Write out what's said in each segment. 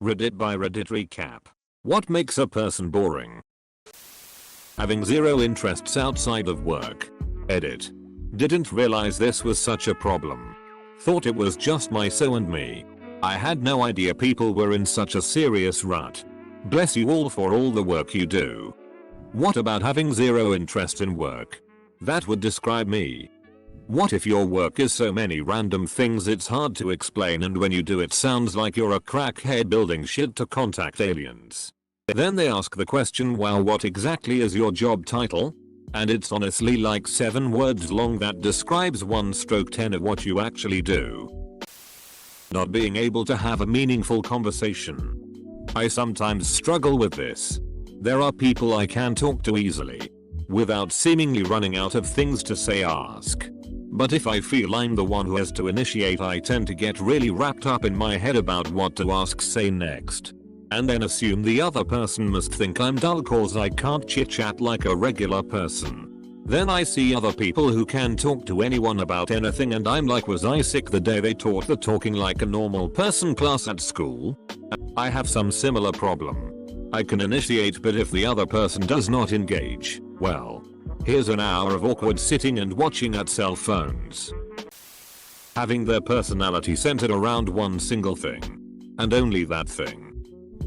Reddit by Reddit recap. What makes a person boring? Having zero interests outside of work. Edit. Didn't realize this was such a problem. Thought it was just my so and me. I had no idea people were in such a serious rut. Bless you all for all the work you do. What about having zero interest in work? That would describe me. What if your work is so many random things it's hard to explain, and when you do it sounds like you're a crackhead building shit to contact aliens? Then they ask the question, well, what exactly is your job title? And it's honestly like 7 words long that describes 1/10 of what you actually do. Not being able to have a meaningful conversation. I sometimes struggle with this. There are people I can talk to easily, without seemingly running out of things to say ask. But if I feel I'm the one who has to initiate, I tend to get really wrapped up in my head about what to ask say next. And then assume the other person must think I'm dull cause I can't chit chat like a regular person. Then I see other people who can talk to anyone about anything and I'm like, was I sick the day they taught the talking like a normal person class at school? I have some similar problem. I can initiate, but if the other person does not engage, well, here's an hour of awkward sitting and watching at cell phones. Having their personality centered around one single thing. And only that thing.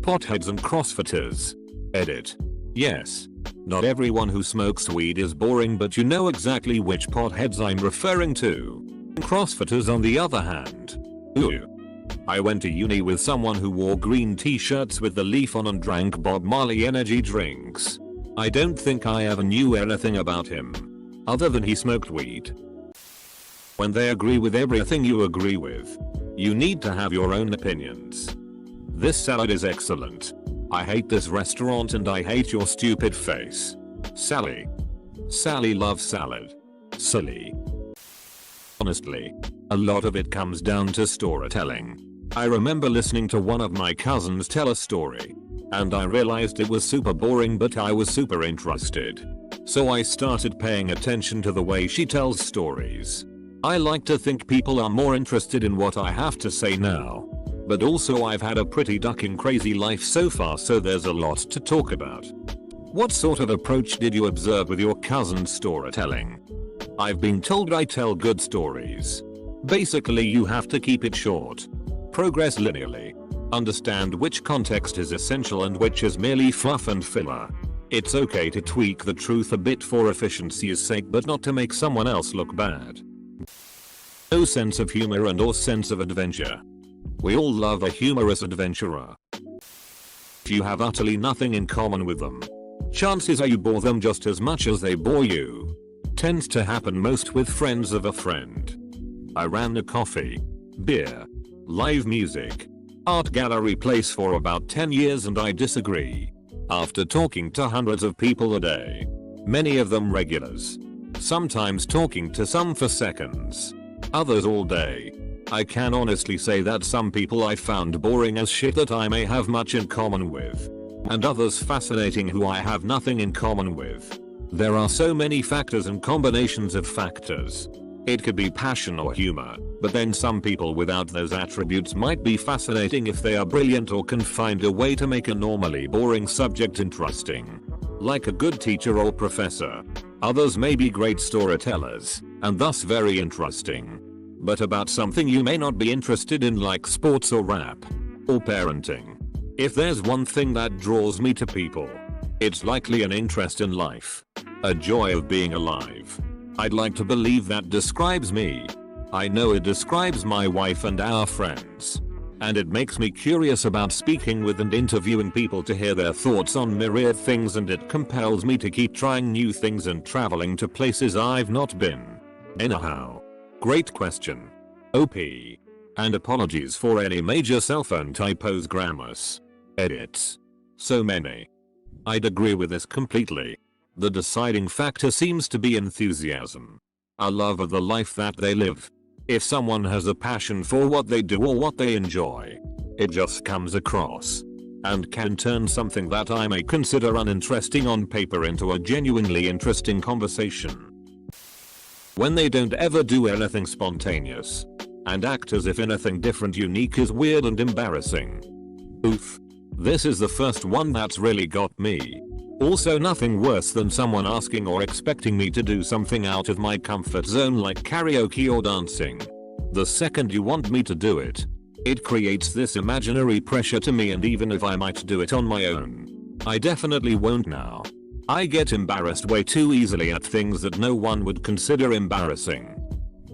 Potheads and crossfitters. Edit. Yes. Not everyone who smokes weed is boring, but you know exactly which potheads I'm referring to. Crossfitters on the other hand. Ooh. I went to uni with someone who wore green t-shirts with the leaf on and drank Bob Marley energy drinks. I don't think I ever knew anything about him, other than he smoked weed. When they agree with everything you agree with, you need to have your own opinions. This salad is excellent. I hate this restaurant and I hate your stupid face. Sally. Sally loves salad. Silly. Honestly, a lot of it comes down to storytelling. I remember listening to one of my cousins tell a story, and I realized it was super boring, but I was super interested. So I started paying attention to the way she tells stories. I like to think people are more interested in what I have to say now. But also I've had a pretty ducking crazy life so far, so there's a lot to talk about. What sort of approach did you observe with your cousin's storytelling? I've been told I tell good stories. Basically you have to keep it short. Progress linearly. Understand which context is essential and which is merely fluff and filler. It's okay to tweak the truth a bit for efficiency's sake, but not to make someone else look bad. No sense of humor and or sense of adventure. We all love a humorous adventurer. If you have utterly nothing in common with them, chances are you bore them just as much as they bore you. Tends to happen most with friends of a friend. I ran a coffee, beer, live music, art gallery place for about 10 years and I disagree. After talking to hundreds of people a day, many of them regulars, sometimes talking to some for seconds, others all day, I can honestly say that some people I found boring as shit that I may have much in common with, and others fascinating who I have nothing in common with. There are so many factors and combinations of factors. It could be passion or humor, but then some people without those attributes might be fascinating if they are brilliant or can find a way to make a normally boring subject interesting. Like a good teacher or professor. Others may be great storytellers, and thus very interesting. But about something you may not be interested in, like sports or rap, or parenting. If there's one thing that draws me to people, it's likely an interest in life. A joy of being alive. I'd like to believe that describes me. I know it describes my wife and our friends. And it makes me curious about speaking with and interviewing people to hear their thoughts on myriad things, and it compels me to keep trying new things and traveling to places I've not been. Anyhow. Great question. OP. And apologies for any major cellphone typos, grammars, edits. So many. I'd agree with this completely. The deciding factor seems to be enthusiasm. A love of the life that they live. If someone has a passion for what they do or what they enjoy, it just comes across and can turn something that I may consider uninteresting on paper into a genuinely interesting conversation. When they don't ever do anything spontaneous and act as if anything different unique is weird and embarrassing. Oof. This is the first one that's really got me. Also, nothing worse than someone asking or expecting me to do something out of my comfort zone like karaoke or dancing. The second you want me to do it, it creates this imaginary pressure to me, and even if I might do it on my own, I definitely won't now. I get embarrassed way too easily at things that no one would consider embarrassing.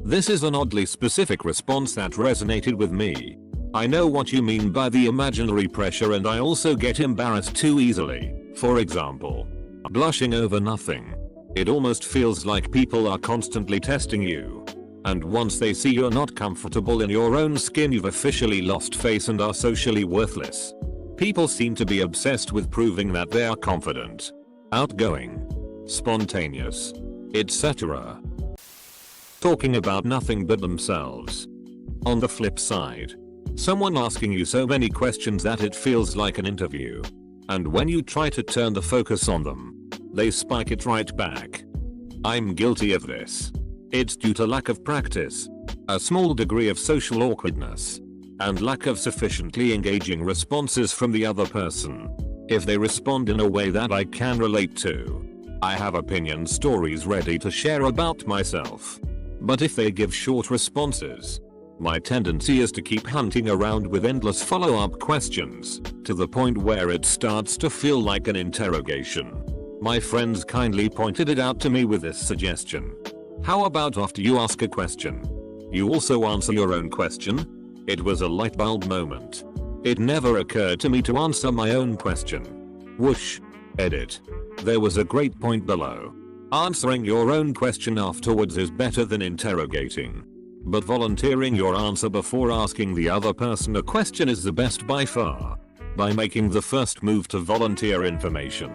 This is an oddly specific response that resonated with me. I know what you mean by the imaginary pressure, and I also get embarrassed too easily. For example, blushing over nothing. It almost feels like people are constantly testing you. And once they see you're not comfortable in your own skin, you've officially lost face and are socially worthless. People seem to be obsessed with proving that they are confident, outgoing, spontaneous, etc. Talking about nothing but themselves. On the flip side, someone asking you so many questions that it feels like an interview. And when you try to turn the focus on them, they spike it right back. I'm guilty of this. It's due to lack of practice, a small degree of social awkwardness, and lack of sufficiently engaging responses from the other person. If they respond in a way that I can relate to, I have opinion stories ready to share about myself. But if they give short responses, my tendency is to keep hunting around with endless follow-up questions, to the point where it starts to feel like an interrogation. My friends kindly pointed it out to me with this suggestion. How about after you ask a question, you also answer your own question? It was a light bulb moment. It never occurred to me to answer my own question. Whoosh. Edit. There was a great point below. Answering your own question afterwards is better than interrogating. But volunteering your answer before asking the other person a question is the best by far. By making the first move to volunteer information,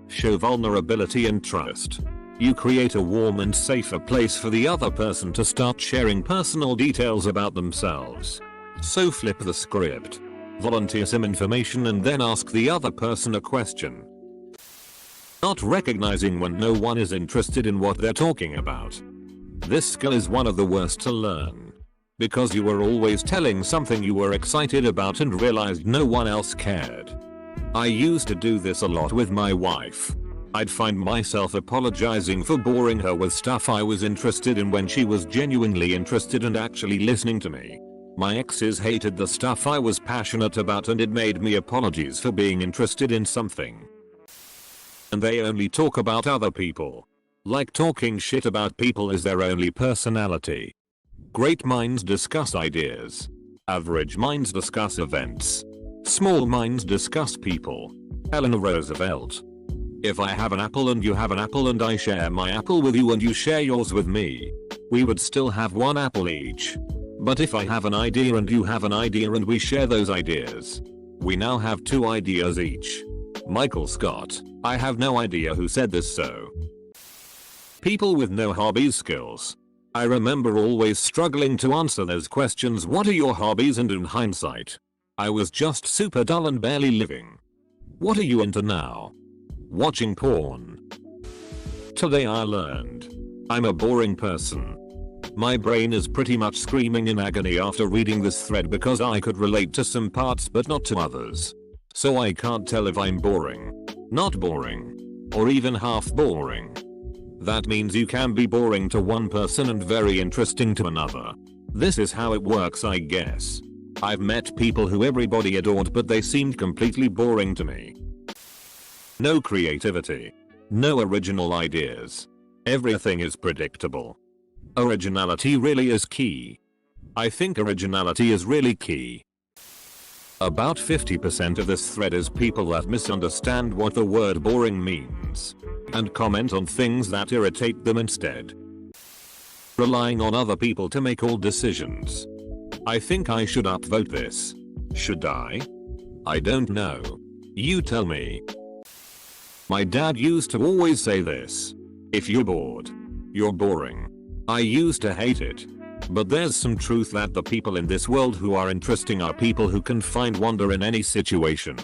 show vulnerability and trust, you create a warm and safer place for the other person to start sharing personal details about themselves. So flip the script. Volunteer some information and then ask the other person a question. Not recognizing when no one is interested in what they're talking about. This skill is one of the worst to learn. Because you were always telling something you were excited about and realized no one else cared. I used to do this a lot with my wife. I'd find myself apologizing for boring her with stuff I was interested in when she was genuinely interested and actually listening to me. My exes hated the stuff I was passionate about, and it made me apologies for being interested in something. And they only talk about other people. Like talking shit about people is their only personality. Great minds discuss ideas. Average minds discuss events. Small minds discuss people. Eleanor Roosevelt. If I have an apple and you have an apple and I share my apple with you and you share yours with me, we would still have one apple each. But if I have an idea and you have an idea and we share those ideas, we now have 2 ideas each. Michael Scott. I have no idea who said this so. People with no hobbies skills. I remember always struggling to answer those questions. What are your hobbies? And in hindsight, I was just super dull and barely living. What are you into now? Watching porn. Today I learned I'm a boring person. My brain is pretty much screaming in agony after reading this thread because I could relate to some parts but not to others. So I can't tell if I'm boring, not boring, or even half boring. That means you can be boring to one person and very interesting to another. This is how it works, I guess. I've met people who everybody adored but they seemed completely boring to me. No creativity. No original ideas. Everything is predictable. Originality really is key. I think originality is really key. About 50% of this thread is people that misunderstand what the word boring means and comment on things that irritate them instead. Relying on other people to make all decisions. I think I should upvote this. Should I? I don't know. You tell me. My dad used to always say this. If you're bored, you're boring. I used to hate it. But there's some truth that the people in this world who are interesting are people who can find wonder in any situation.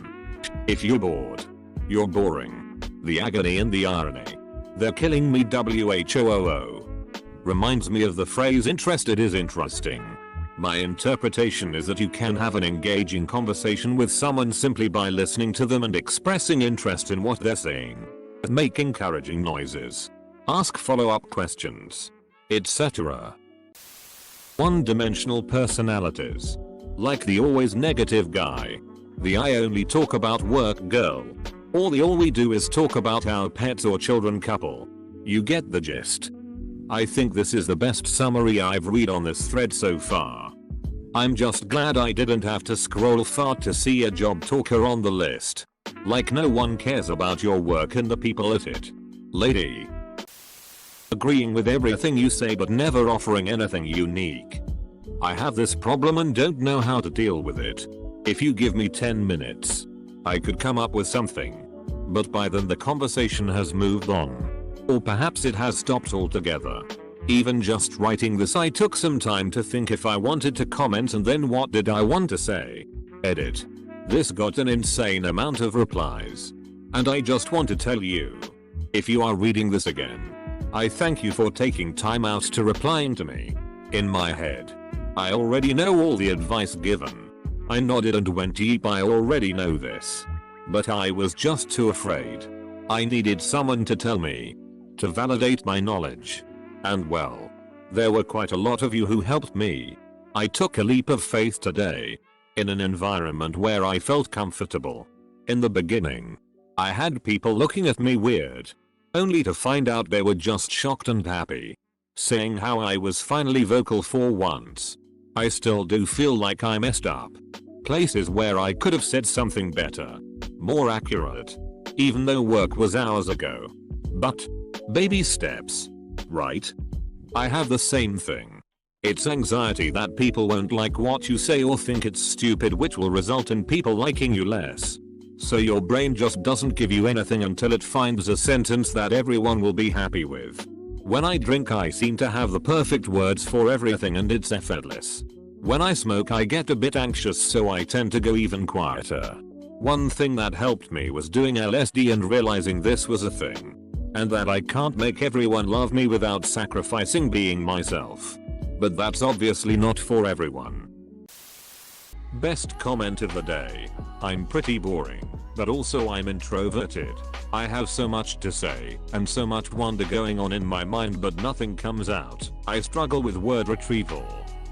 If you're bored, you're boring. The agony and the irony. They're killing me. WHOOO. Reminds me of the phrase interested is interesting. My interpretation is that you can have an engaging conversation with someone simply by listening to them and expressing interest in what they're saying. Make encouraging noises. Ask follow-up questions, etc. One-dimensional personalities. Like the always negative guy. The I only talk about work girl. Or the all we do is talk about our pets or children couple. You get the gist. I think this is the best summary I've read on this thread so far. I'm just glad I didn't have to scroll far to see a job talker on the list. Like no one cares about your work and the people at it. Lady. Agreeing with everything you say but never offering anything unique. I have this problem and don't know how to deal with it. If you give me 10 minutes, I could come up with something. But by then the conversation has moved on. Or perhaps it has stopped altogether. Even just writing this I took some time to think if I wanted to comment and then what did I want to say. Edit. This got an insane amount of replies. And I just want to tell you. If you are reading this again, I thank you for taking time out to replying to me. In my head, I already know all the advice given. I nodded and went yep, I already know this. But I was just too afraid. I needed someone to tell me. To validate my knowledge. And well, there were quite a lot of you who helped me. I took a leap of faith today. In an environment where I felt comfortable. In the beginning, I had people looking at me weird. Only to find out they were just shocked and happy. Saying how I was finally vocal for once. I still do feel like I messed up. Places where I could have said something better. More accurate. Even though work was hours ago. But, baby steps. Right? I have the same thing. It's anxiety that people won't like what you say or think it's stupid, which will result in people liking you less. So your brain just doesn't give you anything until it finds a sentence that everyone will be happy with. When I drink I seem to have the perfect words for everything and it's effortless. When I smoke I get a bit anxious, so I tend to go even quieter. One thing that helped me was doing LSD and realizing this was a thing. And that I can't make everyone love me without sacrificing being myself. But that's obviously not for everyone. Best comment of the day. I'm pretty boring, but also I'm introverted. I have so much to say and so much wonder going on in my mind, but nothing comes out. I struggle with word retrieval.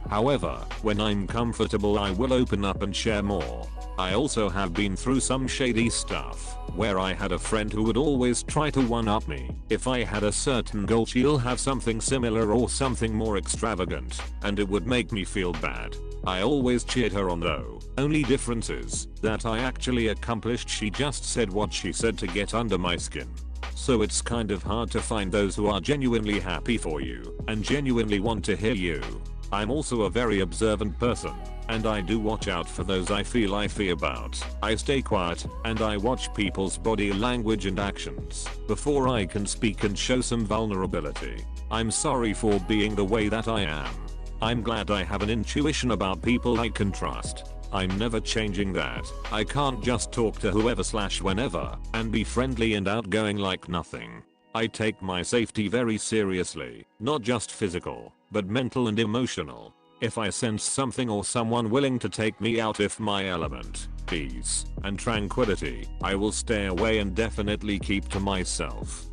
However, when I'm comfortable I will open up and share more. I also have been through some shady stuff, where I had a friend who would always try to one-up me. If I had a certain goal she'll have something similar or something more extravagant, and it would make me feel bad. I always cheered her on though. Only difference is that I actually accomplished. She just said what she said to get under my skin. So it's kind of hard to find those who are genuinely happy for you and genuinely want to hear you. I'm also a very observant person, and I do watch out for those I feel iffy about. I stay quiet, and I watch people's body language and actions before I can speak and show some vulnerability. I'm sorry for being the way that I am. I'm glad I have an intuition about people I can trust. I'm never changing that. I can't just talk to whoever/whenever and be friendly and outgoing like nothing. I take my safety very seriously, not just physical, but mental and emotional. If I sense something or someone willing to take me out of my element, peace, and tranquility, I will stay away and definitely keep to myself.